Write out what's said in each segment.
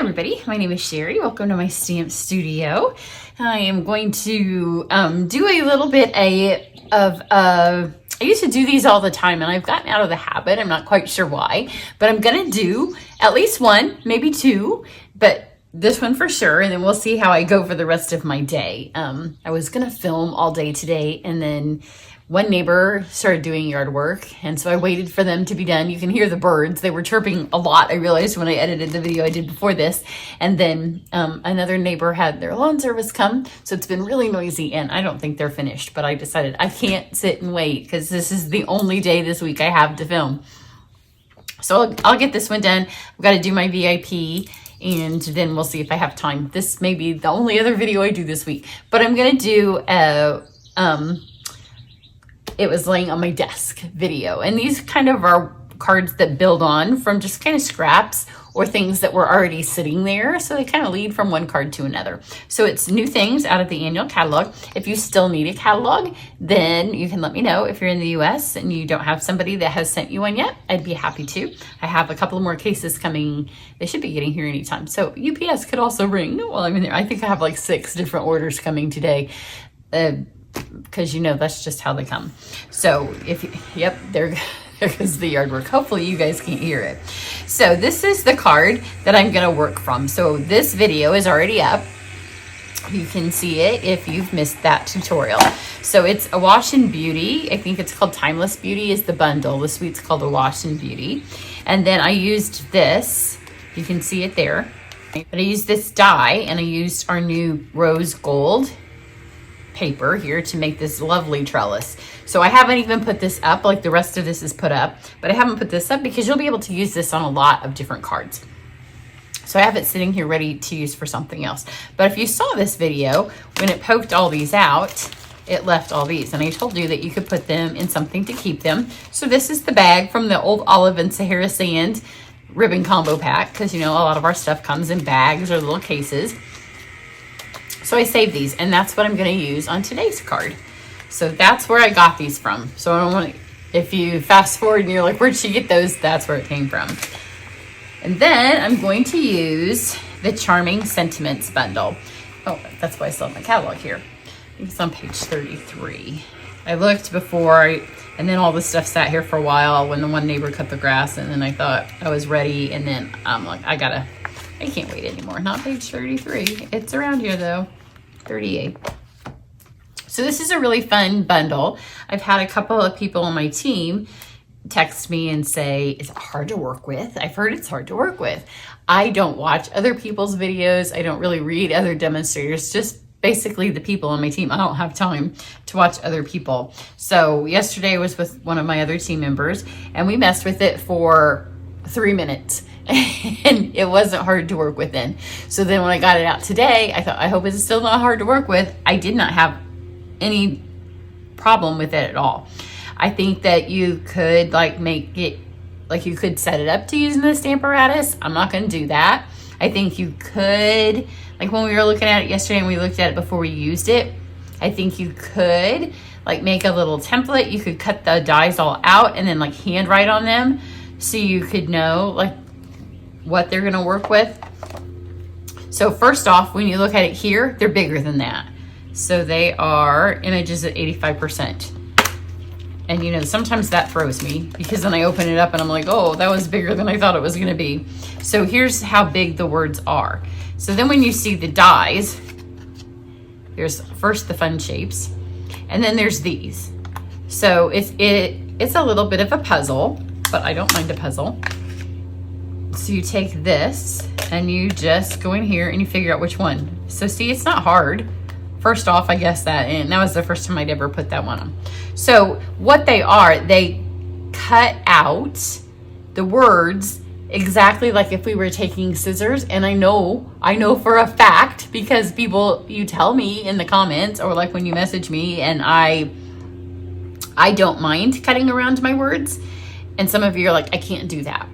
everybody, my name is Cheri. Welcome to my stamp studio. I am going to do a little bit I used to do these all the time and I've gotten out of the habit. I'm not quite sure why, but I'm gonna do at least one, maybe two, but this one for sure, and then we'll see how I go for the rest of my day. I was gonna film all day today, and then one neighbor started doing yard work, and so I waited for them to be done. You can hear the birds. They were chirping a lot, I realized when I edited the video I did before this. And then another neighbor had their lawn service come, so it's been really noisy, and I don't think they're finished, but I decided I can't sit and wait because this is the only day this week I have to film. So I'll get this one done. I've got to do my VIP, and then we'll see if I have time. This may be the only other video I do this week, but I'm going to do it was laying on my desk video. And these kind of are cards that build on from just kind of scraps or things that were already sitting there. So they kind of lead from one card to another. So it's new things out of the annual catalog. If you still need a catalog, then you can let me know. If you're in the US and you don't have somebody that has sent you one yet, I'd be happy to. I have a couple more cases coming. They should be getting here anytime. So UPS could also ring while I'm in there. I think I have like 6 different orders coming today. Because you know that's just how they come. So if you, yep, there goes the yard work. Hopefully you guys can't hear it. So this is the card that I'm gonna work from. So this video is already up. You can see it if you've missed that tutorial. So it's a Wash and Beauty. I think it's called Timeless Beauty is the bundle. The suite's called a Wash and Beauty. And then I used this. You can see it there. But I used this die, and I used our new rose gold paper here to make this lovely trellis. So I haven't even put this up, like the rest of this is put up, but I haven't put this up because you'll be able to use this on a lot of different cards. So I have it sitting here ready to use for something else. But if you saw this video, when it poked all these out, it left all these, and I told you that you could put them in something to keep them. So this is the bag from the old Olive and Sahara Sand ribbon combo pack, because you know a lot of our stuff comes in bags or little cases. So I saved these, and that's what I'm going to use on today's card. So that's where I got these from. So I don't want to, if you fast forward and you're like, where'd she get those? That's where it came from. And then I'm going to use the Charming Sentiments bundle. Oh, that's why I still have my catalog here. I think it's on page 33. I looked before, and then all this stuff sat here for a while when the one neighbor cut the grass, and then I thought I was ready, and then I'm like, I can't wait anymore. Not page 33. It's around here though, 38. So this is a really fun bundle. I've had a couple of people on my team text me and say, is it hard to work with? I've heard it's hard to work with. I don't watch other people's videos. I don't really read other demonstrators, just basically the people on my team. I don't have time to watch other people. So yesterday I was with one of my other team members, and we messed with it for 3 minutes. And it wasn't hard to work with then. So then when I got it out today, I thought, I hope it's still not hard to work with. I did not have any problem with it at all. I think that you could like make it, like you could set it up to use in the Stamparatus. I'm not going to do that. I think you could, like when we were looking at it yesterday and we looked at it before we used it, I think you could like make a little template. You could cut the dies all out and then like handwrite on them so you could know like what they're going to work with. So first off, when you look at it here, they're bigger than that. So they are images at 85%. And you know, sometimes that throws me because then I open it up and I'm like, oh, that was bigger than I thought it was going to be. So here's how big the words are. So then when you see the dies, there's first the fun shapes, and then there's these. So it's a little bit of a puzzle, but I don't mind a puzzle. So you take this and you just go in here and you figure out which one. So see, it's not hard. First off, I guess that, and that was the first time I'd ever put that one on. So what they are, they cut out the words exactly like if we were taking scissors. And I know for a fact, because people, you tell me in the comments or like when you message me, and I don't mind cutting around my words. And some of you are like, I can't do that.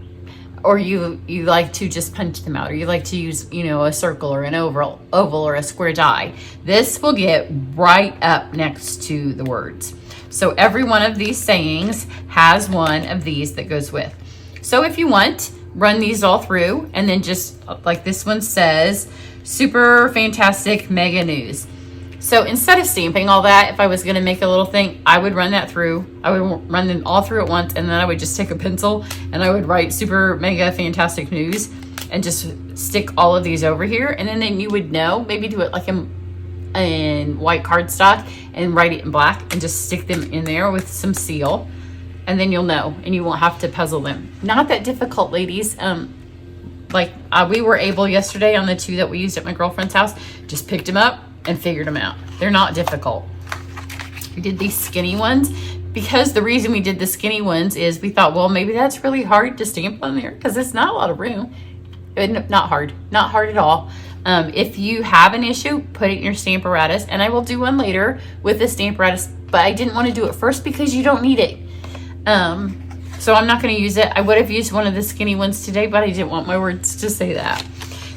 Or you like to just punch them out, or you like to use, you know, a circle or an oval or a square die. This will get right up next to the words. So every one of these sayings has one of these that goes with. So if you want, run these all through, and then just like this one says, super fantastic mega news. So instead of stamping all that, if I was gonna make a little thing, I would run that through. I would run them all through at once, and then I would just take a pencil and I would write super mega fantastic news and just stick all of these over here. And then you would know, maybe do it like in white cardstock and write it in black and just stick them in there with some seal. And then you'll know, and you won't have to puzzle them. Not that difficult, ladies. We were able yesterday on the 2 that we used at my girlfriend's house, just picked them up and figured them out. They're not difficult. We did these skinny ones because the reason we did the skinny ones is we thought, well, maybe that's really hard to stamp on there because it's not a lot of room. Not hard at all. If you have an issue, put it in your Stamparatus, and I will do one later with the Stamparatus, but I didn't want to do it first because you don't need it. So I'm not going to use it. I would have used one of the skinny ones today, but I didn't want my words to say that.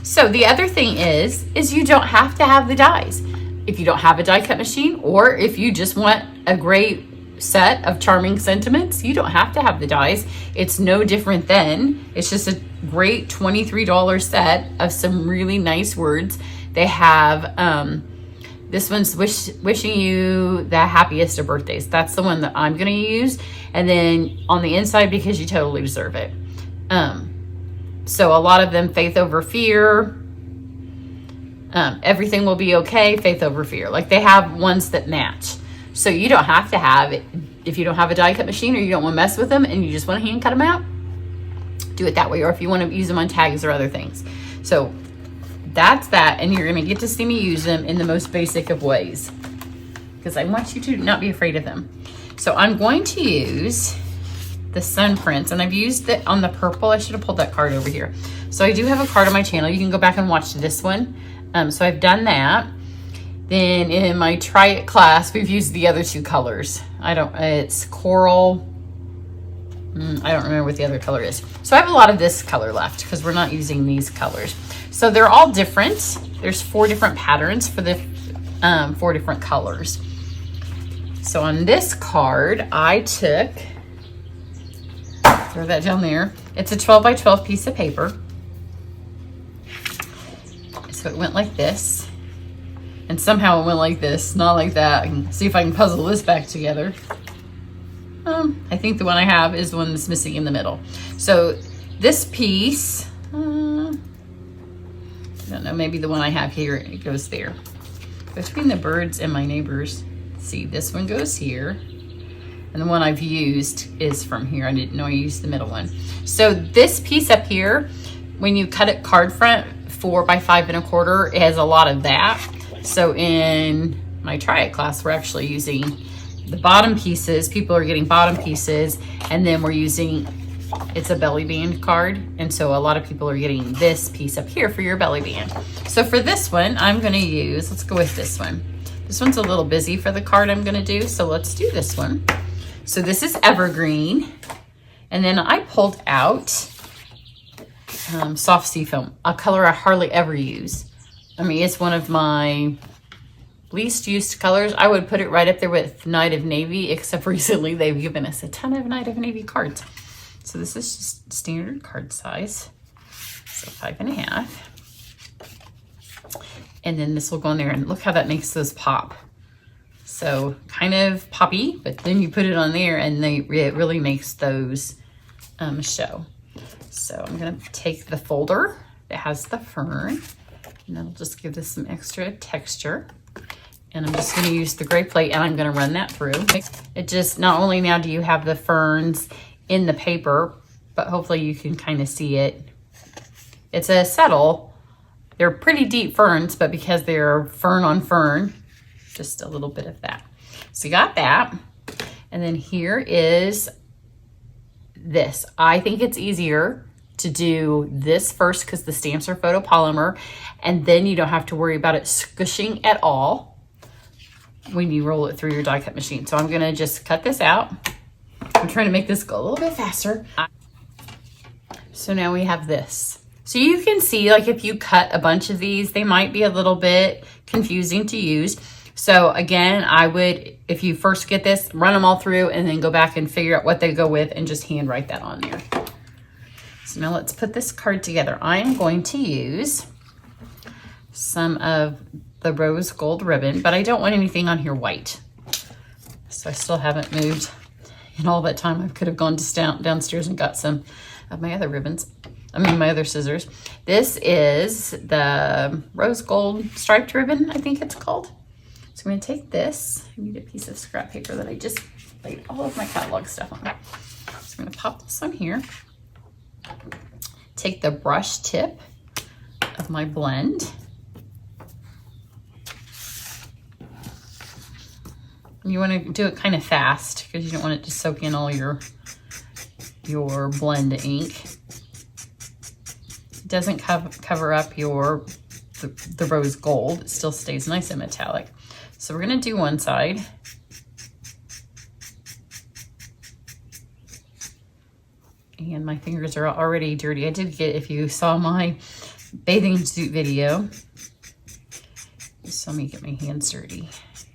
So the other thing is you don't have to have the dies. If you don't have a die cut machine, or if you just want a great set of charming sentiments, you don't have to have the dies. It's no different than, it's just a great $23 set of some really nice words. They have, this one's wishing you the happiest of birthdays. That's the one that I'm going to use. And then on the inside, because you totally deserve it. So a lot of them, faith over fear. Everything will be okay, faith over fear. Like they have ones that match. So you don't have to have it. If you don't have a die cut machine or you don't want to mess with them and you just want to hand cut them out, do it that way. Or if you want to use them on tags or other things. So that's that. And you're going to get to see me use them in the most basic of ways, because I want you to not be afraid of them. So I'm going to use the Sun Prints, and I've used it on the purple. I should have pulled that card over here. So I do have a card on my channel. You can go back and watch this one. So I've done that. Then in my Try It class, we've used the other 2 colors. It's coral. I don't remember what the other color is. So I have a lot of this color left because we're not using these colors. So they're all different. There's 4 different patterns for the 4 different colors. So on this card, I took, throw that down there. It's a 12 by 12 piece of paper. So it went like this. And somehow it went like this, not like that. I can see if I can puzzle this back together. I think the one I have is the one that's missing in the middle. So this piece, I don't know, maybe the one I have here, it goes there. Between the birds and my neighbors. See, this one goes here. And the one I've used is from here. I didn't know I used the middle one. So this piece up here, when you cut it card front 4 by 5 1/4, it has a lot of that. So in my Try It class, we're actually using the bottom pieces. People are getting bottom pieces, and then we're using, it's a belly band card. And so a lot of people are getting this piece up here for your belly band. So for this one, I'm gonna use, let's go with this one. This one's a little busy for the card I'm gonna do, so let's do this one. So this is evergreen. And then I pulled out soft sea foam, a color I hardly ever use. I mean, it's one of my least used colors. I would put it right up there with Night of Navy, except recently they've given us a ton of Night of Navy cards. So this is just standard card size. So 5 1/2. And then this will go in there, and look how that makes those pop. So kind of poppy, but then you put it on there and it really makes those show. So I'm gonna take the folder that has the fern, and that'll just give this some extra texture. And I'm just gonna use the gray plate, and I'm gonna run that through. It just, not only now do you have the ferns in the paper, but hopefully you can kind of see it. It's a settle. They're pretty deep ferns, but because they're fern on fern, just a little bit of that. So you got that. And then here is this. I think it's easier to do this first because the stamps are photopolymer, and then you don't have to worry about it squishing at all when you roll it through your die cut machine. So I'm gonna just cut this out. I'm trying to make this go a little bit faster. So now we have this. So you can see, like, if you cut a bunch of these, they might be a little bit confusing to use. So again, I would, if you first get this, run them all through and then go back and figure out what they go with and just hand write that on there. So now let's put this card together. I'm going to use some of the rose gold ribbon, but I don't want anything on here white. So I still haven't moved in all that time. I could have gone to downstairs and got some of my other ribbons. I mean, my other scissors. This is the rose gold striped ribbon, I think it's called. So I'm going to take this. I need a piece of scrap paper that I just laid all of my catalog stuff on. So I'm going to pop this on here. Take the brush tip of my blend. You want to do it kind of fast because you don't want it to soak in all your blend ink. It doesn't cover up the rose gold. It still stays nice and metallic. So we're going to do one side. And my fingers are already dirty. I did get, if you saw my bathing suit video, you saw me get my hands dirty.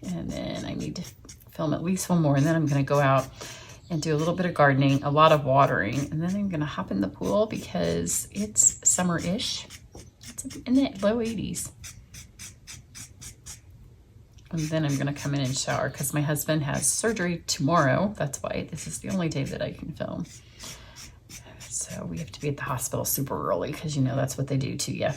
And then I need to film at least one more. And then I'm going to go out and do a little bit of gardening, a lot of watering. And then I'm going to hop in the pool because it's summer-ish. It's in the low 80s. And then I'm going to come in and shower because my husband has surgery tomorrow. That's why this is the only day that I can film. So we have to be at the hospital super early because, you know, that's what they do to you.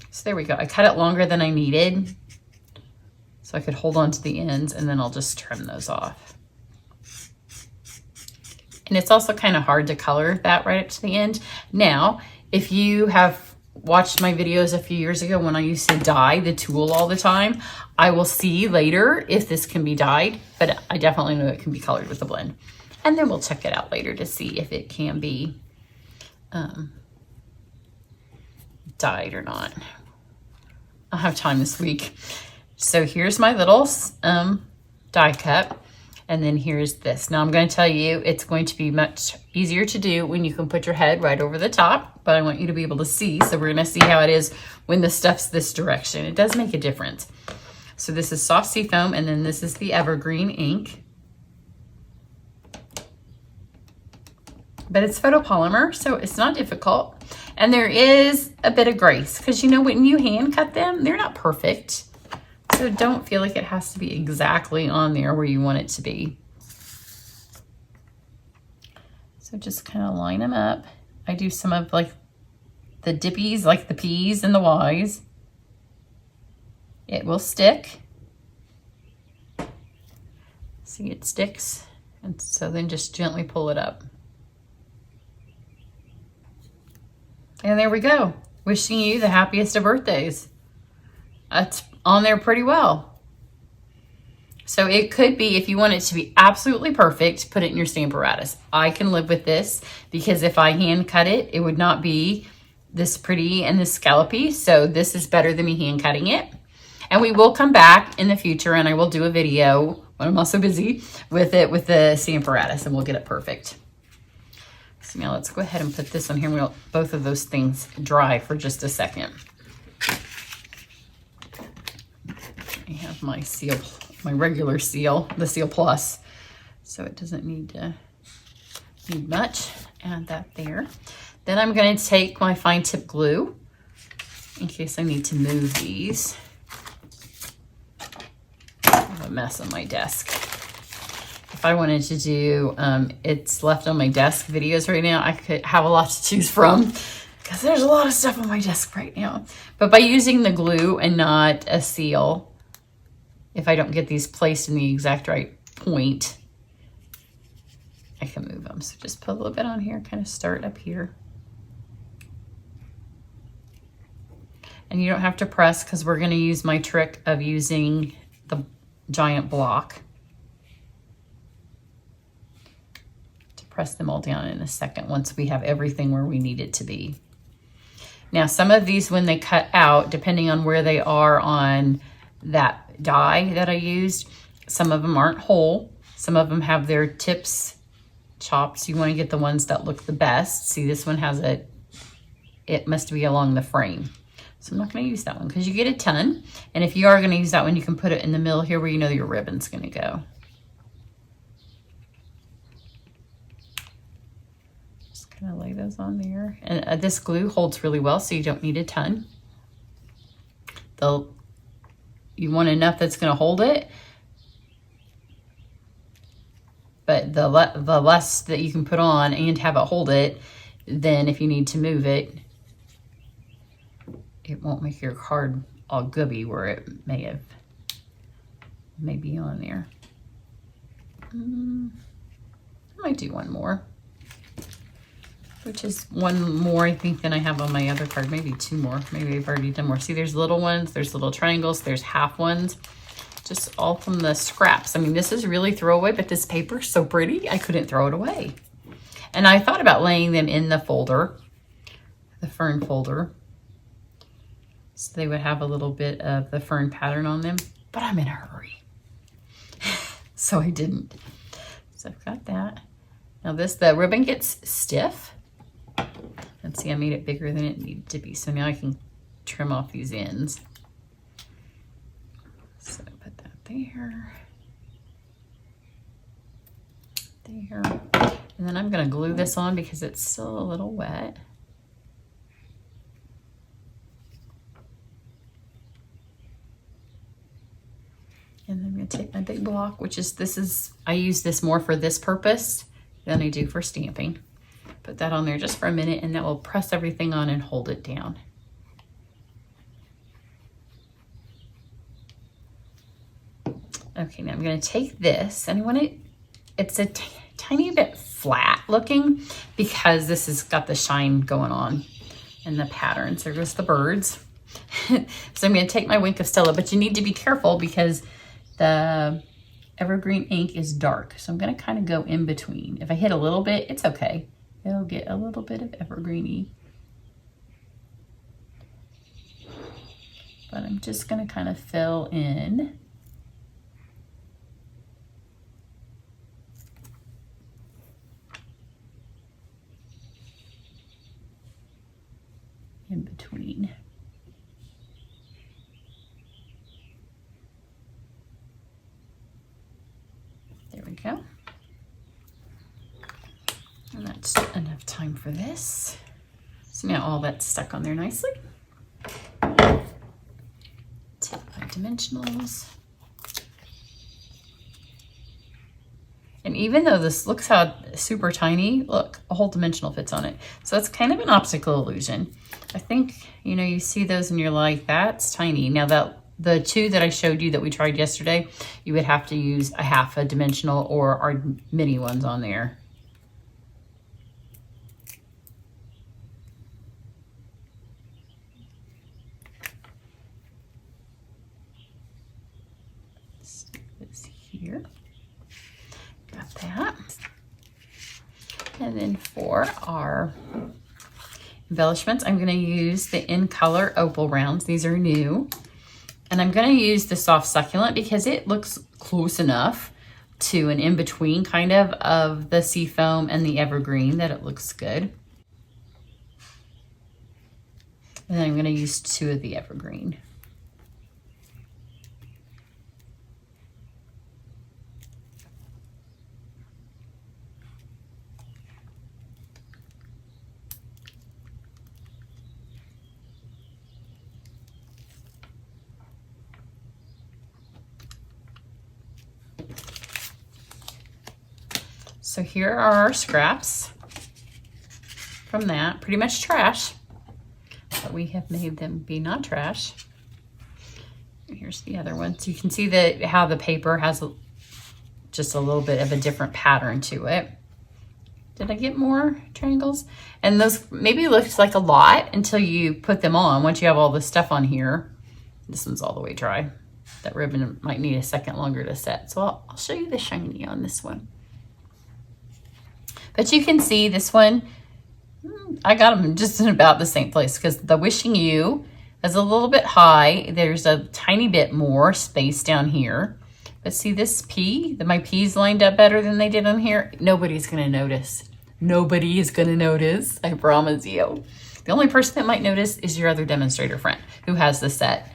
So there we go. I cut it longer than I needed so I could hold on to the ends, and then I'll just trim those off. And it's also kind of hard to color that right up to the end. Now, if you have watched my videos a few years ago when I used to dye the tulle all the time, I will see later if this can be dyed, but I definitely know it can be colored with a blend. And then we'll check it out later to see if it can be dyed or not. I'll have time this week. So here's my little die cut. And then here's this. Now I'm going to tell you, it's going to be much easier to do when you can put your head right over the top, but I want you to be able to see. So we're going to see how it is when the stuff's this direction. It does make a difference. So this is soft sea foam, and then this is the evergreen ink. But it's photopolymer, so it's not difficult. And there is a bit of grace, because you know when you hand cut them, they're not perfect. So don't feel like it has to be exactly on there where you want it to be. So just kind of line them up. I do some of like the dippies, like the P's and the Y's. It will stick. See, it sticks. And so then just gently pull it up. And there we go. Wishing you the happiest of birthdays. That's on there pretty well. So it could be, if you want it to be absolutely perfect, put it in your Stamparatus. I can live with this because if I hand cut it, it would not be this pretty and this scallopy. So this is better than me hand cutting it. And we will come back in the future and I will do a video when I'm also busy with it with the Stamparatus, and we'll get it perfect. So now let's go ahead and put this on here. We'll both of those things dry for just a second. I have my seal, my regular seal, the Seal Plus, so it doesn't need much. Add that there. Then I'm going to take my fine tip glue in case I need to move these. I have a mess on my desk. If I wanted to do it's left on my desk videos right now, I could have a lot to choose from because there's a lot of stuff on my desk right now. But by using the glue and not a seal, if I don't get these placed in the exact right point, I can move them. So just put a little bit on here, kind of start up here. And you don't have to press because we're going to use my trick of using the giant block to press them all down in a second once we have everything where we need it to be. Now, some of these, when they cut out, depending on where they are on that die that I used, some of them aren't whole. Some of them have their tips chopped. So you want to get the ones that look the best. See, this one has it must be along the frame. So I'm not going to use that one because you get a ton. And if you are going to use that one, you can put it in the middle here where you know your ribbon's going to go. Gonna lay those on there. And this glue holds really well, so you don't need a ton. You want enough that's gonna hold it, but the less that you can put on and have it hold it, then if you need to move it, it won't make your card all gooby where it may be on there. I might do one more, which is one more I think than I have on my other card. Maybe two more. Maybe I've already done more. See, there's little ones, there's little triangles, there's half ones, just all from the scraps. I mean, this is really throwaway, but this paper is so pretty, I couldn't throw it away. And I thought about laying them in the folder, the fern folder, so they would have a little bit of the fern pattern on them, but I'm in a hurry. So I didn't. So I've got that. Now the ribbon gets stiff. And see, I made it bigger than it needed to be. So now I can trim off these ends. So put that there. There. And then I'm gonna glue this on because it's still a little wet. And then I'm going to take my big block, I use this more for this purpose than I do for stamping. Put that on there just for a minute, and that will press everything on and hold it down. Okay, now I'm going to take this, and it's a tiny bit flat looking because this has got the shine going on and the patterns. There goes the birds. So I'm going to take my Wink of Stella, but you need to be careful because the evergreen ink is dark. So I'm going to kind of go in between. If I hit a little bit, it's okay. It'll get a little bit of evergreeny. But I'm just going to kind of fill in. In between. There we go. And that's enough time for this. So now all that's stuck on there nicely. Take my dimensionals. And even though this looks how super tiny, look, a whole dimensional fits on it. So it's kind of an optical illusion. I think, you see those and you're like, that's tiny. Now the two that I showed you that we tried yesterday, you would have to use a half a dimensional or our mini ones on there. Stick this here. Got that. And then for our embellishments, I'm going to use the In Color Opal Rounds. These are new. And I'm going to use the Soft Succulent because it looks close enough to an in-between kind of the Seafoam and the Evergreen that it looks good. And then I'm going to use 2 of the Evergreen. So here are our scraps from that. Pretty much trash, but we have made them be not trash. And here's the other one. So you can see how the paper has just a little bit of a different pattern to it. Did I get more triangles? And those maybe looked like a lot until you put them on. Once you have all this stuff on here, this one's all the way dry. That ribbon might need a second longer to set. So I'll show you the shiny on this one. But you can see this one, I got them just in about the same place because the Wishing You is a little bit high. There's a tiny bit more space down here. But see this P, my P's lined up better than they did on here. Nobody's gonna notice. Nobody is gonna notice, I promise you. The only person that might notice is your other demonstrator friend who has the set.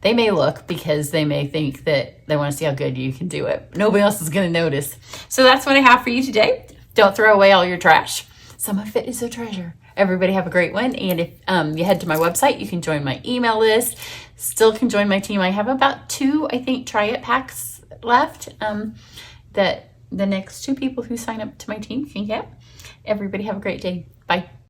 They may look because they may think that they wanna see how good you can do it. Nobody else is gonna notice. So that's what I have for you today. Don't throw away all your trash. some of it is a treasure. Everybody have a great one. And if you head to my website, you can join my email list. Still can join my team. I have about 2, I think, try it packs left that the next 2 people who sign up to my team can get. Everybody have a great day. Bye.